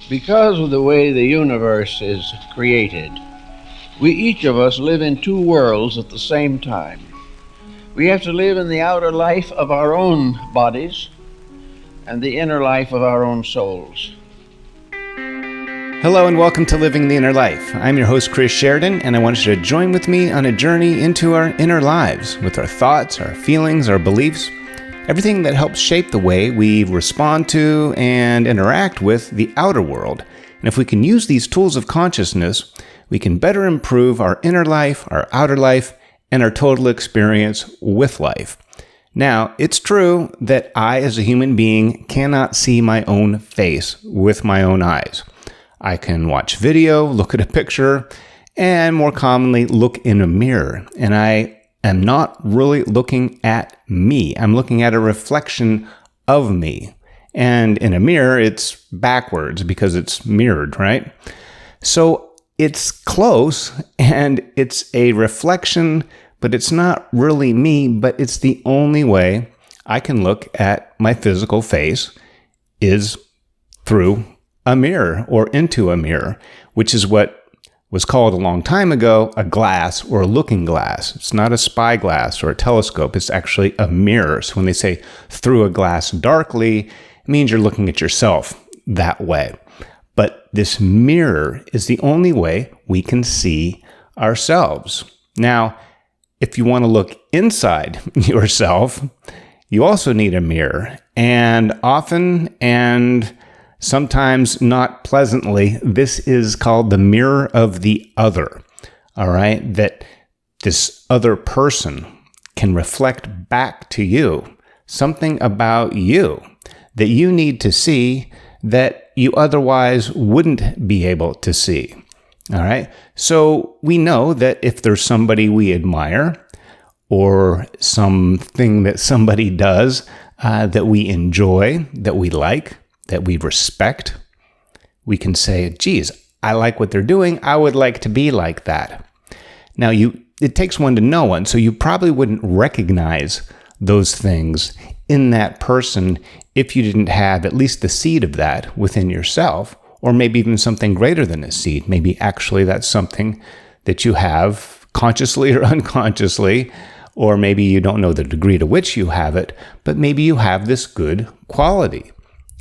Because of the way the universe is created, we each of us live in two worlds at the same time. We have to live in the outer life of our own bodies and the inner life of our own souls. Hello and welcome to Living the Inner Life. I'm your host, Chris Sheridan, and I want you to join with me on a journey into our inner lives with our thoughts, our feelings, our beliefs, everything that helps shape the way we respond to and interact with the outer world. And if we can use these tools of consciousness, we can better improve our inner life, our outer life, and our total experience with life. Now, it's true that I, as a human being, cannot see my own face with my own eyes. I can watch video, look at a picture, and more commonly, look in a mirror. And I am not really looking at me. I'm looking at a reflection of me. And in a mirror, it's backwards because it's mirrored, right? So it's close and it's a reflection, but it's not really me, but it's the only way I can look at my physical face is through a mirror or into a mirror, which is what was called a long time ago a glass or a looking glass. It's not a spyglass or a telescope. It's actually a mirror. So when they say through a glass darkly, it means you're looking at yourself that way. But this mirror is the only way we can see ourselves. Now, if you want to look inside yourself, you also need a mirror. And often and sometimes not pleasantly, this is called the mirror of the other, all right? That this other person can reflect back to you something about you that you need to see that you otherwise wouldn't be able to see, all right? So we know that if there's somebody we admire or something that somebody does that we enjoy, that we like, that we respect, we can say, geez, I like what they're doing. I would like to be like that. Now, it takes one to know one, so you probably wouldn't recognize those things in that person if you didn't have at least the seed of that within yourself, or maybe even something greater than a seed. Maybe actually that's something that you have consciously or unconsciously, or maybe you don't know the degree to which you have it, but maybe you have this good quality.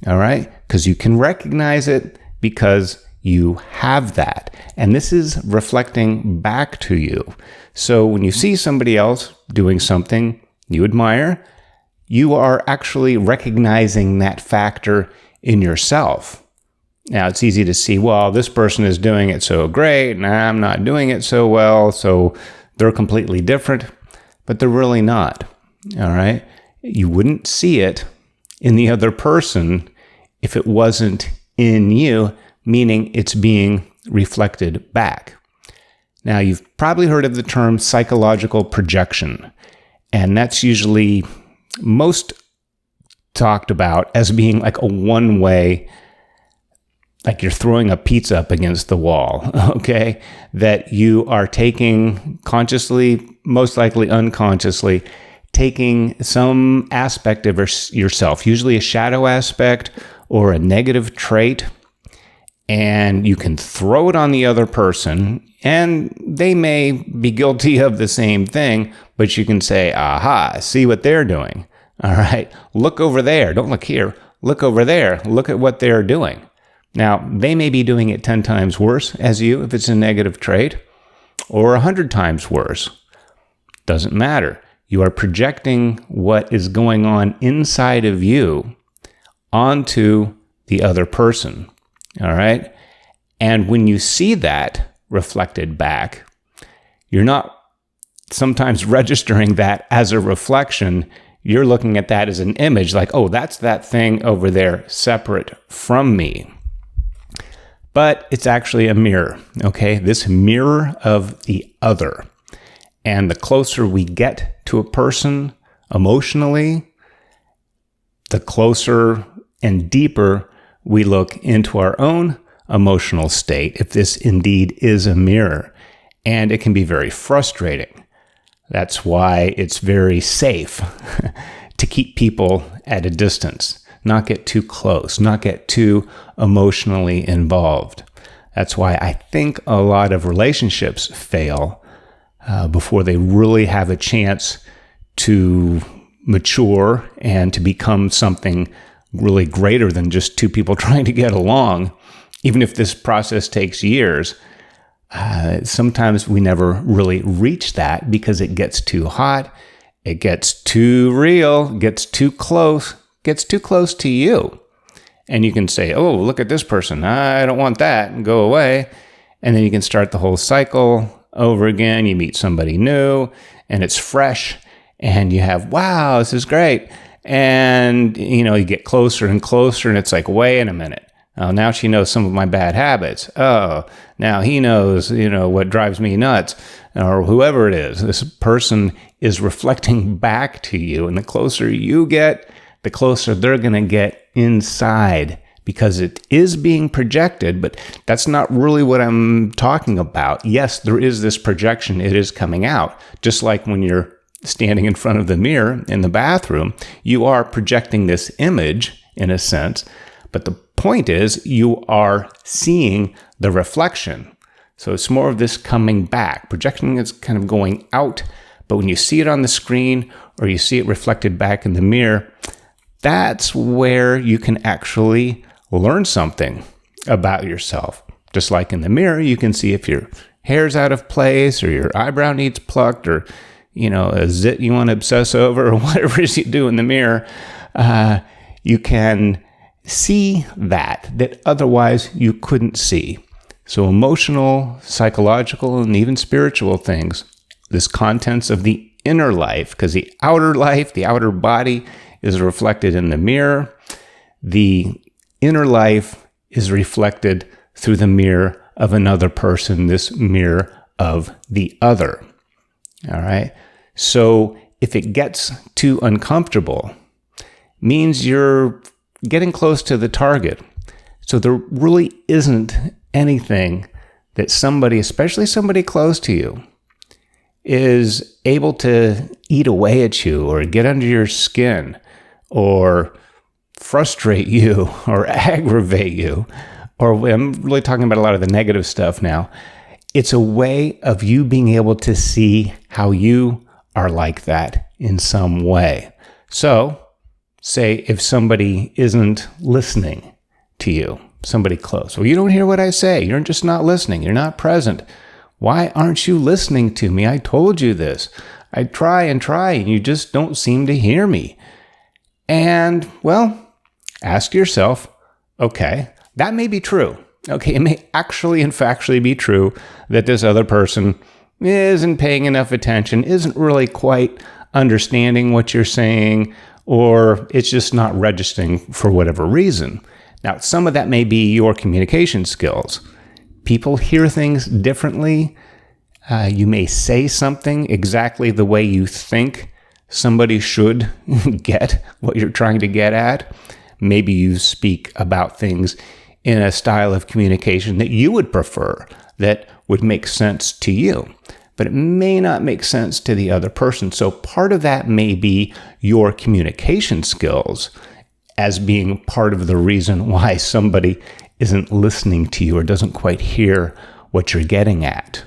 All right? Because you can recognize it because you have that. And this is reflecting back to you. So when you see somebody else doing something you admire, you are actually recognizing that factor in yourself. Now, it's easy to see, well, this person is doing it so great, and I'm not doing it so well, so they're completely different. But they're really not. All right? You wouldn't see it in the other person if it wasn't in you, meaning it's being reflected back. Now, you've probably heard of the term psychological projection, and that's usually most talked about as being like a one-way, like you're throwing a pizza up against the wall, okay? That you are taking consciously, most likely unconsciously, taking some aspect of yourself, usually a shadow aspect or a negative trait, and you can throw it on the other person, and they may be guilty of the same thing, but you can say, aha, see what they're doing. All right, look over there. Don't look here. Look over there. Look at what they're doing. Now, they may be doing it 10 times worse as you if it's a negative trait, or 100 times worse. Doesn't matter. You are projecting what is going on inside of you onto the other person, all right? And when you see that reflected back, you're not sometimes registering that as a reflection. You're looking at that as an image, like, oh, that's that thing over there separate from me. But it's actually a mirror, okay? This mirror of the other. And the closer we get to a person emotionally, the closer and deeper we look into our own emotional state, if this indeed is a mirror. And it can be very frustrating. That's why it's very safe to keep people at a distance. not get too close, not get too emotionally involved. That's why I think a lot of relationships fail before they really have a chance to mature and to become something really greater than just two people trying to get along. Even if this process takes years, sometimes we never really reach that because it gets too hot, it gets too real, gets too close to you. And you can say, oh, look at this person. I don't want that, and go away. And then you can start the whole cycle over again. You meet somebody new and it's fresh and you have, wow, this is great. And, you get closer and closer and it's like, wait a minute. Oh, now she knows some of my bad habits. Oh, now he knows, what drives me nuts, or whoever it is. This person is reflecting back to you. And the closer you get, the closer they're going to get inside, because it is being projected, but that's not really what I'm talking about. Yes, there is this projection. It is coming out. Just like when you're standing in front of the mirror in the bathroom, you are projecting this image in a sense, but the point is you are seeing the reflection. So it's more of this coming back. Projection is kind of going out, but when you see it on the screen or you see it reflected back in the mirror, that's where you can actually learn something about yourself. Just like in the mirror, you can see if your hair's out of place or your eyebrow needs plucked or, a zit you want to obsess over or whatever it is you do in the mirror. You can see that otherwise you couldn't see. So emotional, psychological, and even spiritual things, this contents of the inner life, because the outer life, the outer body is reflected in the mirror. The inner life is reflected through the mirror of another person, this mirror of the other. All right. So if it gets too uncomfortable, means you're getting close to the target. So there really isn't anything that somebody, especially somebody close to you, is able to eat away at you or get under your skin or frustrate you or aggravate you, or I'm really talking about a lot of the negative stuff now. It's a way of you being able to see how you are like that in some way. So, say if somebody isn't listening to you, somebody close. Well, you don't hear what I say. You're just not listening. You're not present. Why aren't you listening to me? I told you this. I try, and you just don't seem to hear me. And, well, ask yourself, okay, that may be true. Okay, it may actually and factually be true that this other person isn't paying enough attention, isn't really quite understanding what you're saying, or it's just not registering for whatever reason. Now, some of that may be your communication skills. People hear things differently. You may say something exactly the way you think somebody should get what you're trying to get at. Maybe you speak about things in a style of communication that you would prefer, that would make sense to you, but it may not make sense to the other person. So part of that may be your communication skills as being part of the reason why somebody isn't listening to you or doesn't quite hear what you're getting at.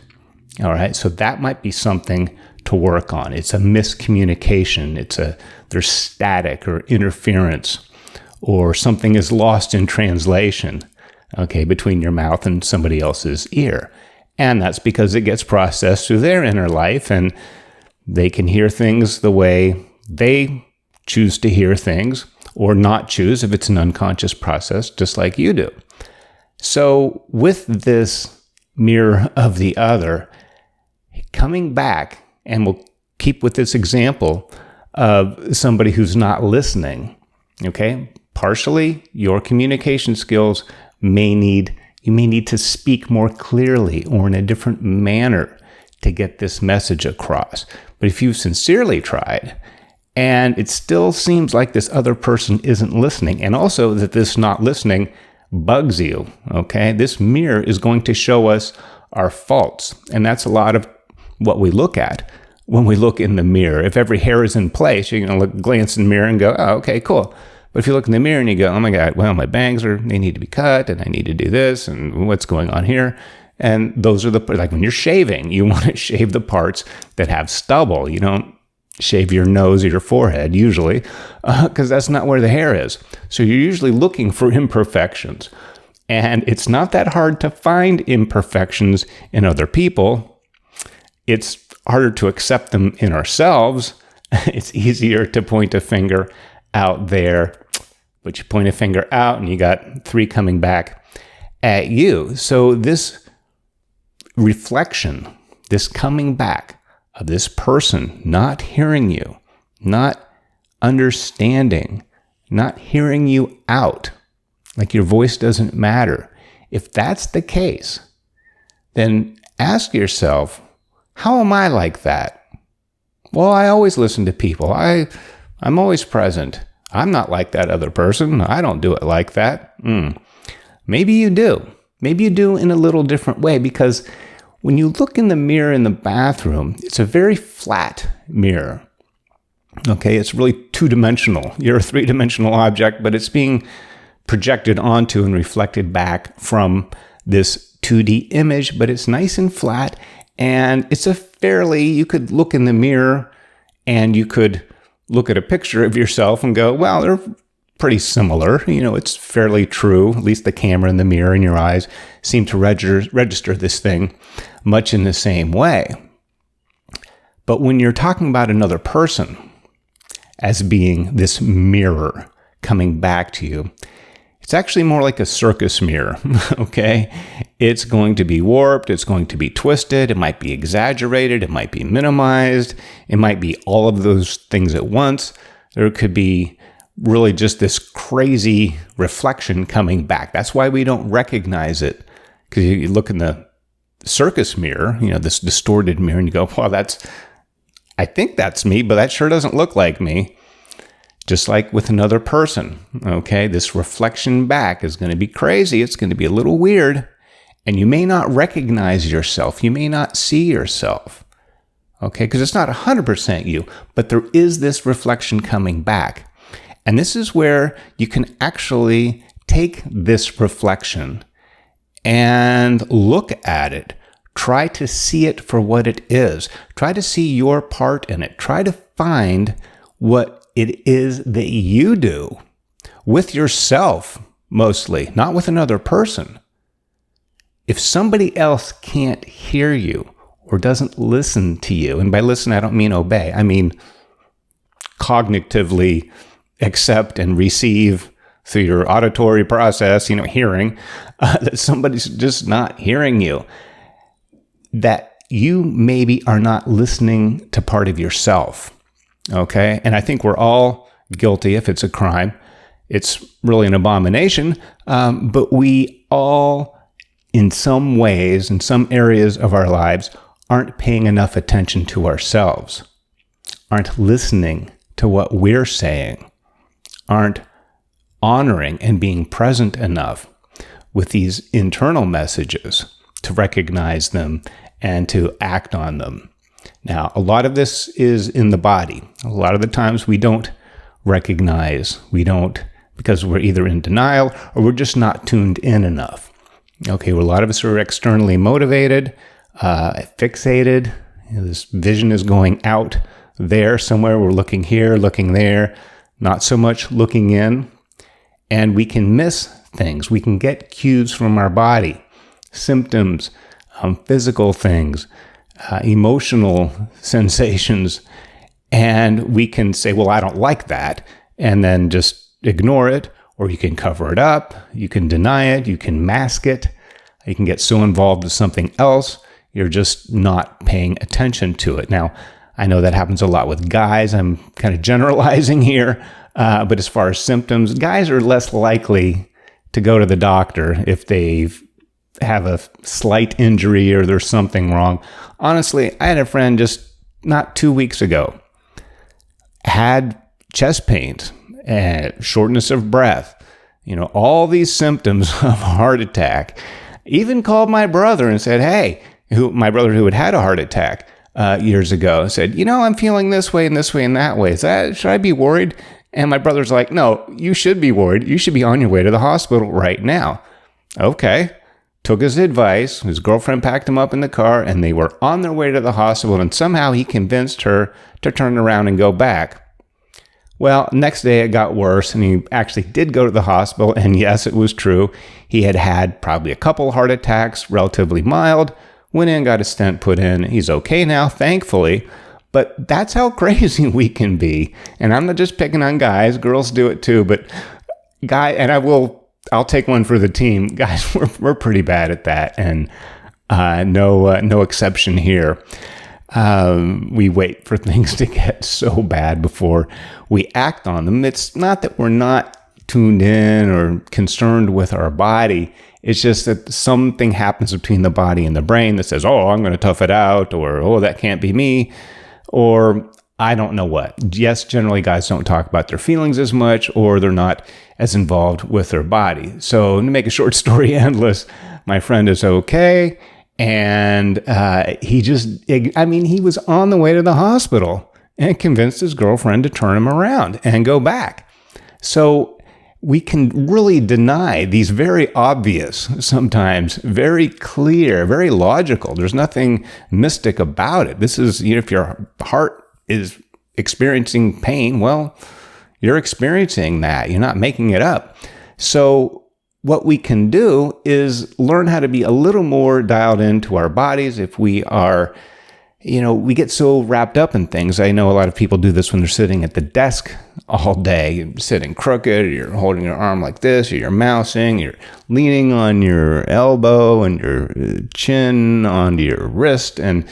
All right, so that might be something to work on. It's a miscommunication. There's static or interference, or something is lost in translation, okay, between your mouth and somebody else's ear. And that's because it gets processed through their inner life, and they can hear things the way they choose to hear things, or not choose if it's an unconscious process, just like you do. So with this mirror of the other, coming back, and we'll keep with this example of somebody who's not listening, okay? Partially, your communication skills you may need to speak more clearly or in a different manner to get this message across. But if you've sincerely tried, and it still seems like this other person isn't listening, and also that this not listening bugs you, okay? This mirror is going to show us our faults, and that's a lot of what we look at when we look in the mirror. If every hair is in place, you're going to glance in the mirror and go, oh, okay, cool. But if you look in the mirror and you go, oh my God, well, my bangs they need to be cut, and I need to do this, and what's going on here? And those are like when you're shaving, you want to shave the parts that have stubble. You don't shave your nose or your forehead usually, because that's not where the hair is. So you're usually looking for imperfections. And it's not that hard to find imperfections in other people. It's harder to accept them in ourselves. It's easier to point a finger out there, but you point a finger out and you got 3 coming back at you. So this reflection, this coming back of this person not hearing you, not understanding, not hearing you out, like your voice doesn't matter. If that's the case, then ask yourself, how am I like that? Well, I always listen to people. I'm always present. I'm not like that other person. I don't do it like that. Maybe you do. Maybe you do in a little different way, because when you look in the mirror in the bathroom, it's a very flat mirror. Okay, it's really 2-dimensional. You're a 3-dimensional object, but it's being projected onto and reflected back from this 2D image, but it's nice and flat. And it's you could look in the mirror and you could look at a picture of yourself and go, well, they're pretty similar. It's fairly true. At least the camera and the mirror in your eyes seem to register this thing much in the same way. But when you're talking about another person as being this mirror coming back to you, it's actually more like a circus mirror, okay? It's going to be warped. It's going to be twisted. It might be exaggerated. It might be minimized. It might be all of those things at once. There could be really just this crazy reflection coming back. That's why we don't recognize it. Because you look in the circus mirror, this distorted mirror, and you go, well, I think that's me, but that sure doesn't look like me. Just like with another person, okay? This reflection back is going to be crazy. It's going to be a little weird. And you may not recognize yourself. You may not see yourself, okay? Because it's not 100% you, but there is this reflection coming back. And this is where you can actually take this reflection and look at it. Try to see it for what it is. Try to see your part in it. Try to find what it is that you do with yourself, mostly, not with another person. If somebody else can't hear you or doesn't listen to you, and by listen, I don't mean obey, I mean cognitively accept and receive through your auditory process, hearing, that somebody's just not hearing you, that you maybe are not listening to part of yourself. Okay, and I think we're all guilty if it's a crime. It's really an abomination, but we all, in some ways, in some areas of our lives, aren't paying enough attention to ourselves, aren't listening to what we're saying, aren't honoring and being present enough with these internal messages to recognize them and to act on them. Now, a lot of this is in the body. A lot of the times we don't recognize, because we're either in denial or we're just not tuned in enough. Okay, well, a lot of us are externally motivated, fixated. This vision is going out there somewhere. We're looking here, looking there, not so much looking in. And we can miss things. We can get cues from our body, symptoms, physical things, emotional sensations, and we can say, well, I don't like that, and then just ignore it, or you can cover it up, you can deny it, you can mask it, you can get so involved with something else, you're just not paying attention to it. Now, I know that happens a lot with guys. I'm kind of generalizing here, but as far as symptoms, guys are less likely to go to the doctor if they've have a slight injury or there's something wrong. Honestly, I had a friend just not 2 weeks ago, had chest pains and shortness of breath, all these symptoms of a heart attack. Even called my brother and said, hey, my brother who had a heart attack years ago, said, I'm feeling this way and this way and that way. Should I be worried? And my brother's like, no, you should be worried. You should be on your way to the hospital right now. Okay. Took his advice. His girlfriend packed him up in the car, and they were on their way to the hospital, and somehow he convinced her to turn around and go back. Well, next day it got worse, and he actually did go to the hospital, and yes, it was true. He had had probably a couple heart attacks, relatively mild, went in, got a stent put in. He's okay now, thankfully, but that's how crazy we can be. And I'm not just picking on guys, girls do it too, but I'll take one for the team. Guys, we're pretty bad at that, and no exception here. We wait for things to get so bad before we act on them. It's not that we're not tuned in or concerned with our body. It's just that something happens between the body and the brain that says, oh, I'm going to tough it out, or, oh, that can't be me, or I don't know what. Yes, generally guys don't talk about their feelings as much, or they're not as involved with their body. So to make a short story endless, my friend is okay. And he was on the way to the hospital and convinced his girlfriend to turn him around and go back. So we can really deny these very obvious, sometimes very clear, very logical. There's nothing mystic about it. This is, if your heart is experiencing pain, well, you're experiencing that. You're not making it up. So what we can do is learn how to be a little more dialed into our bodies. If we are, we get so wrapped up in things. I know a lot of people do this when they're sitting at the desk all day. You're sitting crooked, or you're holding your arm like this, or you're mousing, you're leaning on your elbow and your chin onto your wrist. And,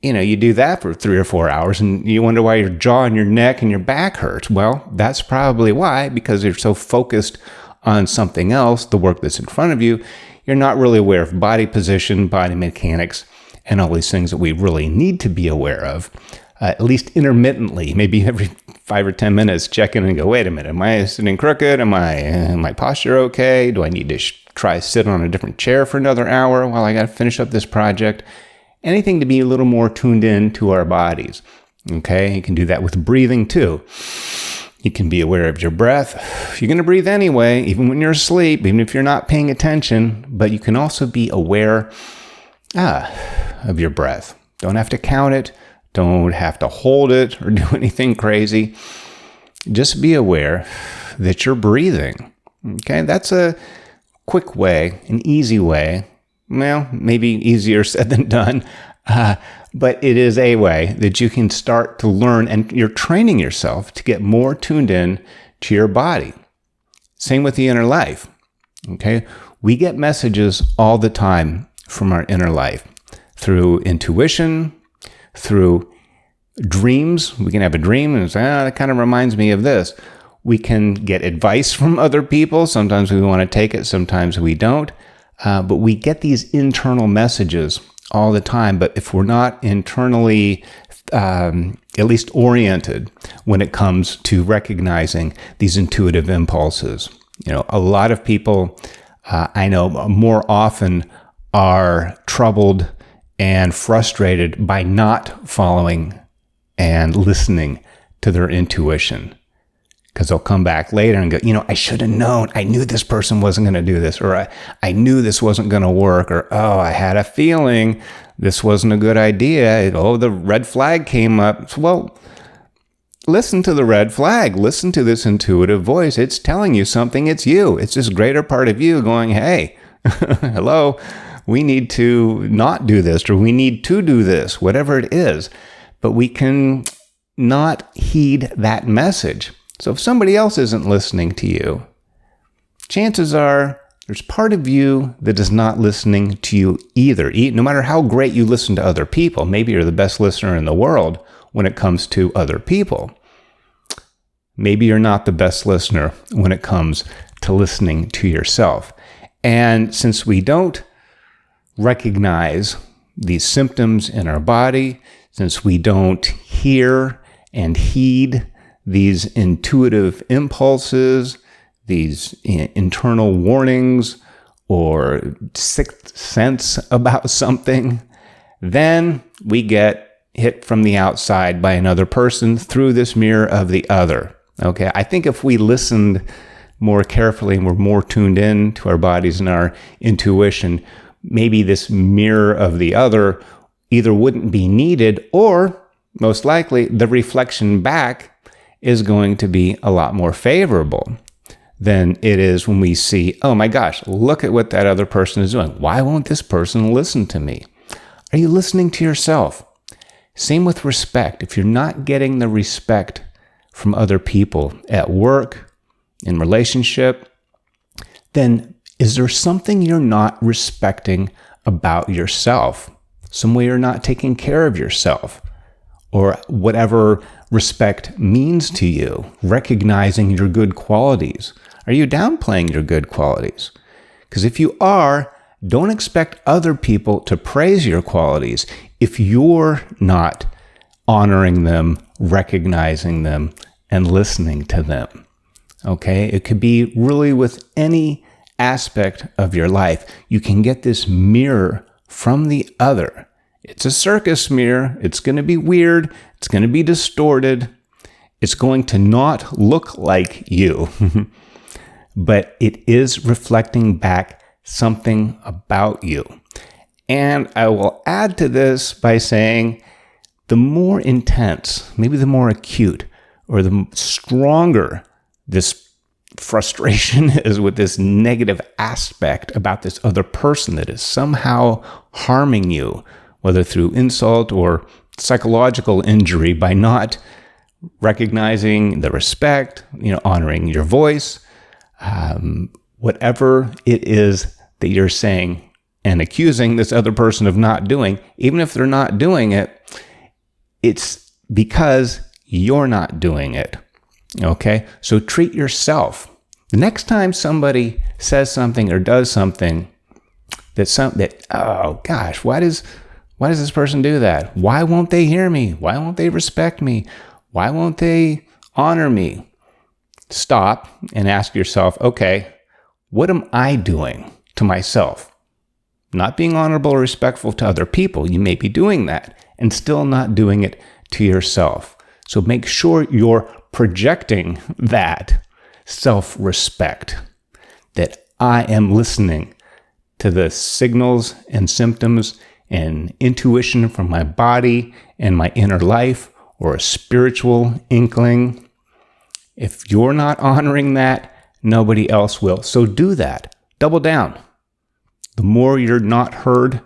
you do that for 3 or 4 hours, and you wonder why your jaw and your neck and your back hurts. Well, that's probably why, because you're so focused on something else, the work that's in front of you. You're not really aware of body position, body mechanics, and all these things that we really need to be aware of, at least intermittently, maybe every 5 or 10 minutes, check in and go, wait a minute, am I sitting crooked? Am my posture okay? Do I need to try sit on a different chair for another hour while I got to finish up this project? Anything to be a little more tuned in to our bodies. Okay, you can do that with breathing too. You can be aware of your breath. You're going to breathe anyway, even when you're asleep, even if you're not paying attention, but you can also be aware of your breath. Don't have to count it. Don't have to hold it or do anything crazy. Just be aware that you're breathing. Okay, that's a quick way, an easy way. Well, maybe easier said than done. But it is a way that you can start to learn, and you're training yourself to get more tuned in to your body. Same with the inner life. Okay? We get messages all the time from our inner life through intuition, through dreams. We can have a dream and say, that kind of reminds me of this. We can get advice from other people. Sometimes we want to take it, sometimes we don't. But we get these internal messages all the time. But if we're not internally at least oriented when it comes to recognizing these intuitive impulses, a lot of people I know more often are troubled and frustrated by not following and listening to their intuition. Because they'll come back later and go, I should have known. I knew this person wasn't going to do this, or I knew this wasn't going to work, or, oh, I had a feeling this wasn't a good idea. Oh, the red flag came up. So, well, listen to the red flag. Listen to this intuitive voice. It's telling you something. It's you. It's this greater part of you going, hey, hello, we need to not do this, or we need to do this, whatever it is. But we can not heed that message. So if somebody else isn't listening to you, chances are there's part of you that is not listening to you either. No matter how great you listen to other people, maybe you're the best listener in the world when it comes to other people. Maybe you're not the best listener when it comes to listening to yourself. And since we don't recognize these symptoms in our body, since we don't hear and heed these intuitive impulses, these internal warnings, or sixth sense about something, then we get hit from the outside by another person through this mirror of the other. Okay, I think if we listened more carefully and were more tuned in to our bodies and our intuition, maybe this mirror of the other either wouldn't be needed, or most likely the reflection back is going to be a lot more favorable than it is when we see, oh my gosh, look at what that other person is doing. Why won't this person listen to me? Are you listening to yourself? Same with respect. If you're not getting the respect from other people at work, in relationship, then is there something you're not respecting about yourself? Some way you're not taking care of yourself, or whatever respect means to you, recognizing your good qualities. Are you downplaying your good qualities? Because if you are, don't expect other people to praise your qualities if you're not honoring them, recognizing them, and listening to them. Okay? It could be really with any aspect of your life. You can get this mirror from the other. It's a circus mirror. It's going to be weird. It's going to be distorted. It's going to not look like you. But it is reflecting back something about you. And I will add to this by saying the more intense, maybe the more acute, or the stronger this frustration is with this negative aspect about this other person that is somehow harming you, whether through insult or psychological injury, by not recognizing the respect, honoring your voice, whatever it is that you're saying and accusing this other person of not doing, even if they're not doing it, it's because you're not doing it. Okay? So treat yourself. The next time somebody says something or does something oh gosh, why does this person do that? Why won't they hear me? Why won't they respect me? Why won't they honor me? Stop and ask yourself, okay, what am I doing to myself? Not being honorable or respectful to other people. You may be doing that and still not doing it to yourself. So make sure you're projecting that self-respect, that I am listening to the signals and symptoms and intuition from my body and my inner life, or a spiritual inkling. If you're not honoring that, nobody else will. So do that. Double down. The more you're not heard,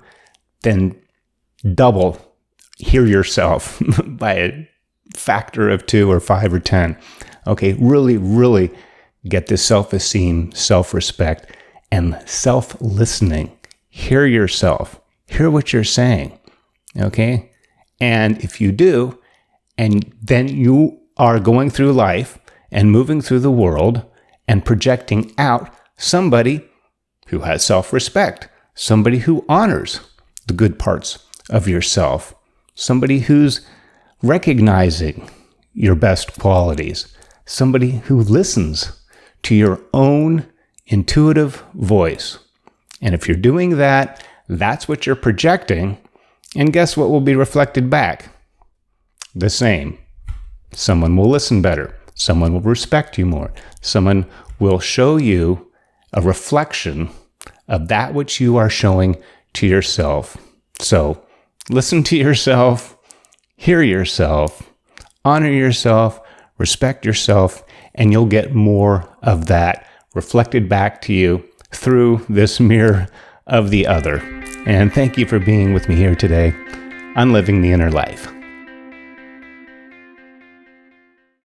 then double hear yourself by a factor of 2 or 5 or 10. Okay, really, really get this self-esteem, self-respect, and self-listening. Hear yourself. Hear what you're saying. Okay? And if you do, and then you are going through life and moving through the world and projecting out somebody who has self-respect, somebody who honors the good parts of yourself, somebody who's recognizing your best qualities, somebody who listens to your own intuitive voice. And if you're doing that, that's what you're projecting. And guess what will be reflected back? The same. Someone will listen better. Someone will respect you more. Someone will show you a reflection of that which you are showing to yourself. So listen to yourself, hear yourself, honor yourself, respect yourself, and you'll get more of that reflected back to you through this mirror of the other. And thank you for being with me here today on Living the Inner Life.